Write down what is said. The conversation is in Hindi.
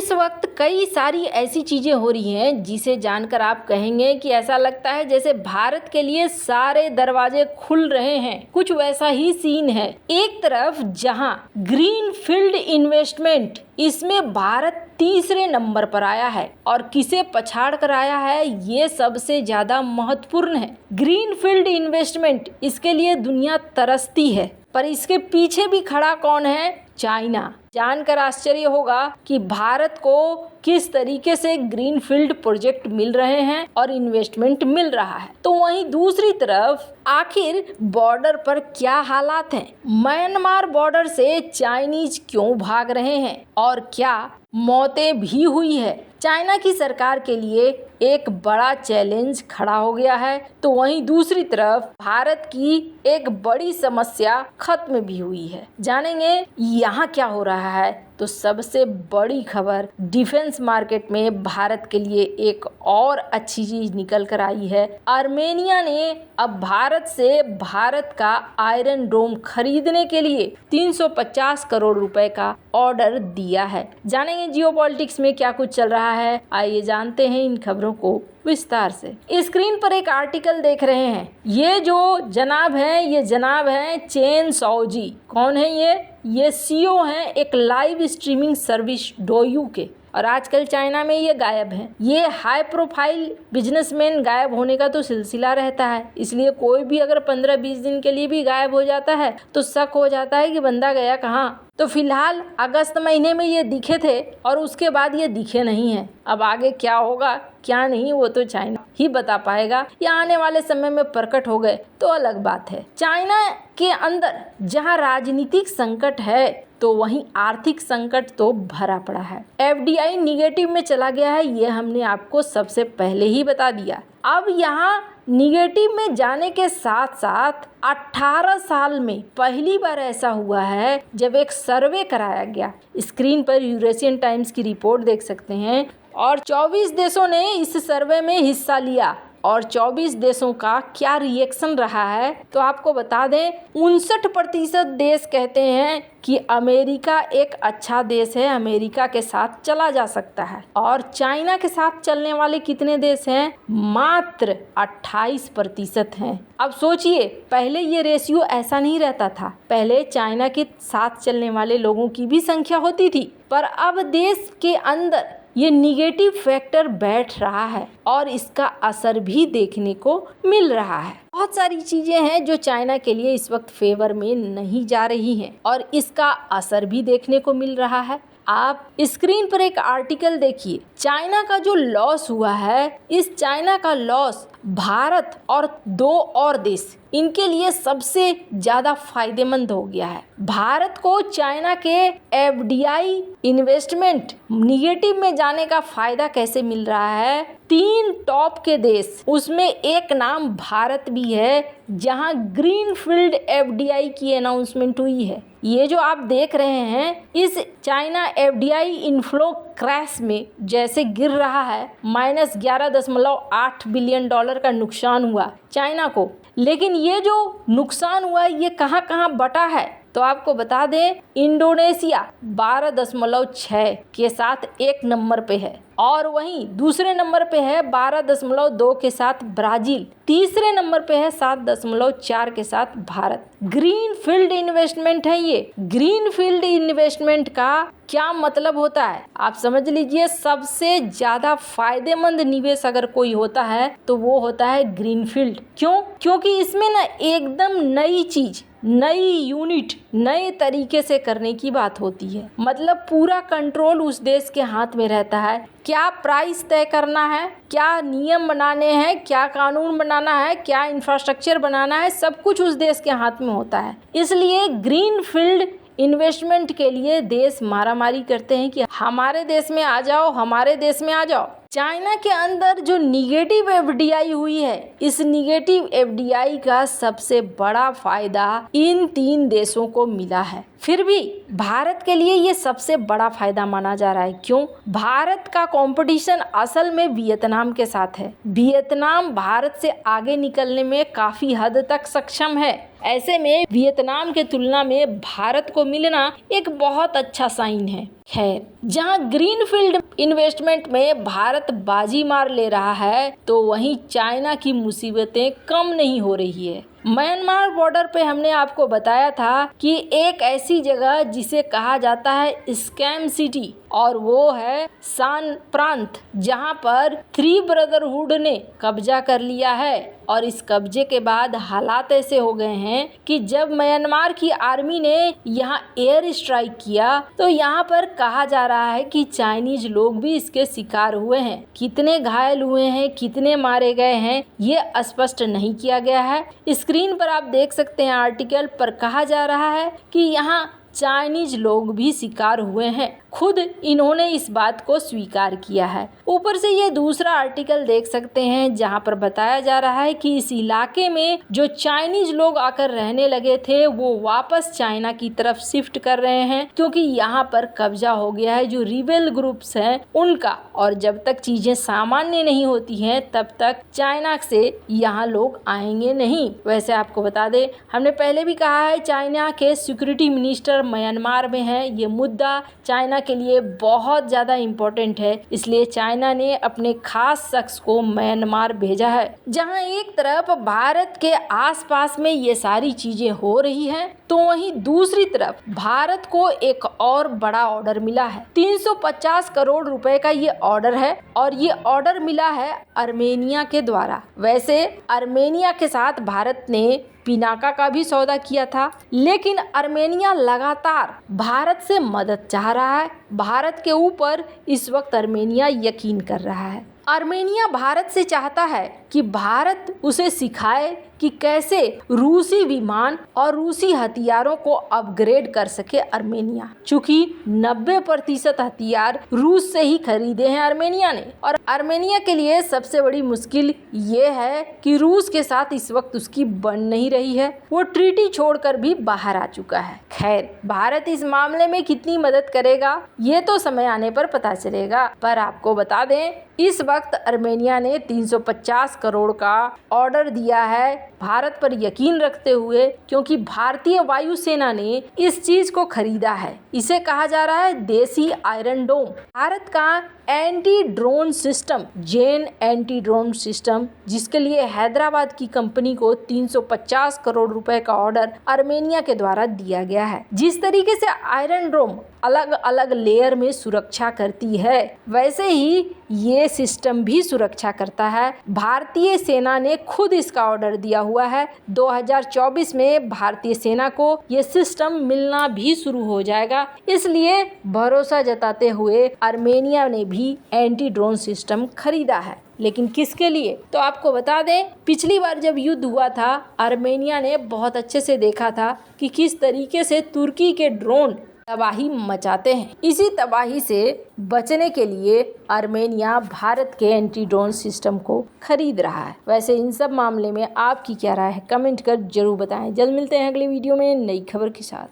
इस वक्त कई सारी ऐसी चीजें हो रही हैं जिसे जानकर आप कहेंगे कि ऐसा लगता है जैसे भारत के लिए सारे दरवाजे खुल रहे हैं। कुछ वैसा ही सीन है। एक तरफ जहां ग्रीन फील्ड इन्वेस्टमेंट, इसमें भारत तीसरे नंबर पर आया है और किसे पछाड़ कर आया है ये सबसे ज्यादा महत्वपूर्ण है। ग्रीन फील्ड इन्वेस्टमेंट, इसके लिए दुनिया तरसती है, पर इसके पीछे भी खड़ा कौन है? चाइना। जानकर आश्चर्य होगा कि भारत को किस तरीके से ग्रीन फील्ड प्रोजेक्ट मिल रहे हैं और इन्वेस्टमेंट मिल रहा है। तो वहीं दूसरी तरफ आखिर बॉर्डर पर क्या हालात हैं? म्यांमार बॉर्डर से चाइनीज क्यों भाग रहे हैं और क्या मौतें भी हुई है? चाइना की सरकार के लिए एक बड़ा चैलेंज खड़ा हो गया है, तो वहीं दूसरी तरफ भारत की एक बड़ी समस्या खत्म भी हुई है। जानेंगे यहाँ क्या हो रहा है। तो सबसे बड़ी खबर, डिफेंस मार्केट में भारत के लिए एक और अच्छी चीज निकल कर आई है। आर्मेनिया ने अब भारत का आयरन डोम खरीदने के लिए 350 करोड़ रुपए का ऑर्डर दिया है। जानेंगे जियोपॉलिटिक्स में क्या कुछ चल रहा है, आइए जानते हैं इन खबरों को विस्तार से। स्क्रीन पर एक आर्टिकल देख रहे हैं। ये जो जनाब हैं चेन साओजी। कौन है ये सीईओ हैं एक लाइव स्ट्रीमिंग सर्विस डोयू के, और आजकल चाइना में ये गायब हैं। ये हाई प्रोफाइल बिजनेसमैन गायब होने का तो सिलसिला रहता है, इसलिए कोई भी अगर 15-20 दिन के लिए भी गायब हो जाता है तो शक हो जाता है कि बंदा गया कहाँ। तो फिलहाल अगस्त महीने में ये दिखे थे और उसके बाद ये दिखे नहीं हैं। अब आगे क्या होगा क्या नहीं वो तो चाइना ही बता पाएगा, या आने वाले समय में प्रकट हो गए तो अलग बात है। चाइना के अंदर जहां राजनीतिक संकट है तो वहीं आर्थिक संकट तो भरा पड़ा है। एफडीआई निगेटिव में चला गया है, ये हमने आपको सबसे पहले ही बता दिया। अब यहाँ निगेटिव में जाने के साथ साथ 18 साल में पहली बार ऐसा हुआ है जब एक सर्वे कराया गया। स्क्रीन पर यूरेशियन टाइम्स की रिपोर्ट देख सकते हैं, और 24 देशों ने इस सर्वे में हिस्सा लिया। और 24 देशों का क्या रिएक्शन रहा है तो आपको बता दें, 59% देश कहते हैं कि अमेरिका एक अच्छा देश है, अमेरिका के साथ चला जा सकता है। और चाइना के साथ चलने वाले कितने देश हैं? मात्र 28% हैं। अब सोचिए, पहले ये रेशियो ऐसा नहीं रहता था। पहले चाइना के साथ चलने वाले लोगों की भी संख्या होती थी, पर अब देश के अंदर ये निगेटिव फैक्टर बैठ रहा है और इसका असर भी देखने को मिल रहा है। बहुत सारी चीजें हैं जो चाइना के लिए इस वक्त फेवर में नहीं जा रही हैं और इसका असर भी देखने को मिल रहा है। आप स्क्रीन पर एक आर्टिकल देखिए। चाइना का जो लॉस हुआ है, इस चाइना का लॉस भारत और 2 और देश, इनके लिए सबसे ज्यादा फायदेमंद हो गया है। भारत को चाइना के एफडीआई इन्वेस्टमेंट निगेटिव में जाने का फायदा कैसे मिल रहा है? 3 टॉप के देश, उसमें एक नाम भारत भी है, जहां ग्रीन फील्ड एफडीआई की अनाउंसमेंट हुई है। ये जो आप देख रहे हैं, इस चाइना एफडीआई इनफ्लो क्रैश में जैसे गिर रहा है, -11.8 बिलियन डॉलर का नुकसान हुआ चाइना को। लेकिन ये जो नुकसान हुआ ये कहाँ कहाँ बटा है तो आपको बता दें, इंडोनेशिया 12.6 के साथ 1 नंबर पे है, और वहीं दूसरे नंबर पे है 12.2 के साथ ब्राजील, तीसरे नंबर पे है 7.4 के साथ भारत। ग्रीन फील्ड इन्वेस्टमेंट है ये। ग्रीन फील्ड इन्वेस्टमेंट का क्या मतलब होता है आप समझ लीजिए। सबसे ज्यादा फायदेमंद निवेश अगर कोई होता है तो वो होता है ग्रीन फील्ड। क्यों? क्योंकि इसमें ना एकदम नई चीज, नई यूनिट, नए तरीके से करने की बात होती है। मतलब पूरा कंट्रोल उस देश के हाथ में रहता है। क्या प्राइस तय करना है, क्या नियम बनाने हैं, क्या कानून बनाना है, क्या इंफ्रास्ट्रक्चर बनाना है, सब कुछ उस देश के हाथ में होता है। इसलिए ग्रीन फील्ड इन्वेस्टमेंट के लिए देश मारामारी करते हैं कि हमारे देश में आ जाओ, हमारे देश में आ जाओ। चाइना के अंदर जो निगेटिव एफडीआई हुई है, इस निगेटिव एफडीआई का सबसे बड़ा फायदा इन 3 देशों को मिला है। फिर भी भारत के लिए ये सबसे बड़ा फायदा माना जा रहा है। क्यों? भारत का कंपटीशन असल में वियतनाम के साथ है। वियतनाम भारत से आगे निकलने में काफी हद तक सक्षम है। ऐसे में वियतनाम के तुलना में भारत को मिलना एक बहुत अच्छा साइन है। खैर, जहां ग्रीनफील्ड इन्वेस्टमेंट में भारत बाजी मार ले रहा है, तो वहीं चाइना की मुसीबतें कम नहीं हो रही है। म्यांमार बॉर्डर पे हमने आपको बताया था कि एक ऐसी जगह जिसे कहा जाता है स्कैम सिटी, और वो है सान प्रांत, जहां पर थ्री ब्रदरहुड ने कब्जा कर लिया है। और इस कब्जे के बाद हालात ऐसे हो गए हैं कि जब म्यांमार की आर्मी ने यहाँ एयर स्ट्राइक किया, तो यहाँ पर कहा जा रहा है कि चाइनीज लोग भी इसके शिकार हुए हैं। कितने घायल हुए हैं, कितने मारे गए हैं, ये स्पष्ट नहीं किया गया है। स्क्रीन पर आप देख सकते हैं आर्टिकल पर कहा जा रहा है कि यहाँ चाइनीज लोग भी शिकार हुए हैं। खुद इन्होंने इस बात को स्वीकार किया है। ऊपर से ये दूसरा आर्टिकल देख सकते हैं जहां पर बताया जा रहा है कि इस इलाके में जो चाइनीज लोग आकर रहने लगे थे, वो वापस चाइना की तरफ शिफ्ट कर रहे हैं, क्योंकि यहाँ पर कब्जा हो गया है जो रिबेल ग्रुप्स हैं उनका। और जब तक चीजें सामान्य नहीं होती हैं, तब तक चाइना से यहाँ लोग आएंगे नहीं। वैसे आपको बता दें, हमने पहले भी कहा है, चाइना के सिक्योरिटी मिनिस्टर म्यांमार में है। ये मुद्दा चाइना के लिए बहुत ज़्यादा इम्पोर्टेंट है, इसलिए चाइना ने अपने खास शख्स को म्यांमार भेजा है। जहां एक तरफ भारत के आसपास में ये सारी चीजें हो रही हैं, तो वहीं दूसरी तरफ भारत को एक और बड़ा ऑर्डर मिला है। 350 करोड़ रुपए का ये ऑर्डर है, और ये ऑर्डर मिला है आर्मेनिया के द्वारा। वैसे आर्मेनिया के साथ भारत ने पिनाका का भी सौदा किया था, लेकिन आर्मेनिया लगातार भारत से मदद चाह रहा है। भारत के ऊपर इस वक्त आर्मेनिया यकीन कर रहा है। आर्मेनिया भारत से चाहता है कि भारत उसे सिखाए कि कैसे रूसी विमान और रूसी हथियारों को अपग्रेड कर सके आर्मेनिया। चूंकि 90% हथियार रूस से ही खरीदे हैं आर्मेनिया ने, और आर्मेनिया के लिए सबसे बड़ी मुश्किल ये है कि रूस के साथ इस वक्त उसकी बन नहीं रही है। वो ट्रीटी छोड़कर भी बाहर आ चुका है। खैर, भारत इस मामले में कितनी मदद करेगा ये तो समय आने पर पता चलेगा। पर आपको बता दें, इस वक्त आर्मेनिया ने 350 करोड़ का ऑर्डर दिया है भारत पर यकीन रखते हुए, क्योंकि भारतीय वायुसेना ने इस चीज को खरीदा है। इसे कहा जा रहा है देसी आयरन डोम। भारत का एंटी ड्रोन सिस्टम, जेन एंटी ड्रोन सिस्टम, जिसके लिए हैदराबाद की कंपनी को 350 करोड़ रुपए का ऑर्डर आर्मेनिया के द्वारा दिया गया है। जिस तरीके से आयरन डोम अलग अलग लेयर में सुरक्षा करती है, वैसे ही ये सिस्टम भी सुरक्षा करता है। भारतीय सेना ने खुद इसका ऑर्डर दिया हुआ है। 2024 में भारतीय सेना को ये सिस्टम मिलना भी शुरू हो जाएगा। इसलिए भरोसा जताते हुए आर्मेनिया ने भी एंटी ड्रोन सिस्टम खरीदा है। लेकिन किसके लिए? तो आपको बता दें, पिछली बार जब युद्ध हुआ था, आर्मेनिया ने बहुत अच्छे से देखा था कि किस तरीके से तुर्की के ड्रोन तबाही मचाते हैं। इसी तबाही से बचने के लिए आर्मेनिया भारत के एंटी ड्रोन सिस्टम को खरीद रहा है। वैसे इन सब मामले में आपकी क्या राय है, कमेंट कर जरूर बताएं। जल्द मिलते हैं अगले वीडियो में नई खबर के साथ।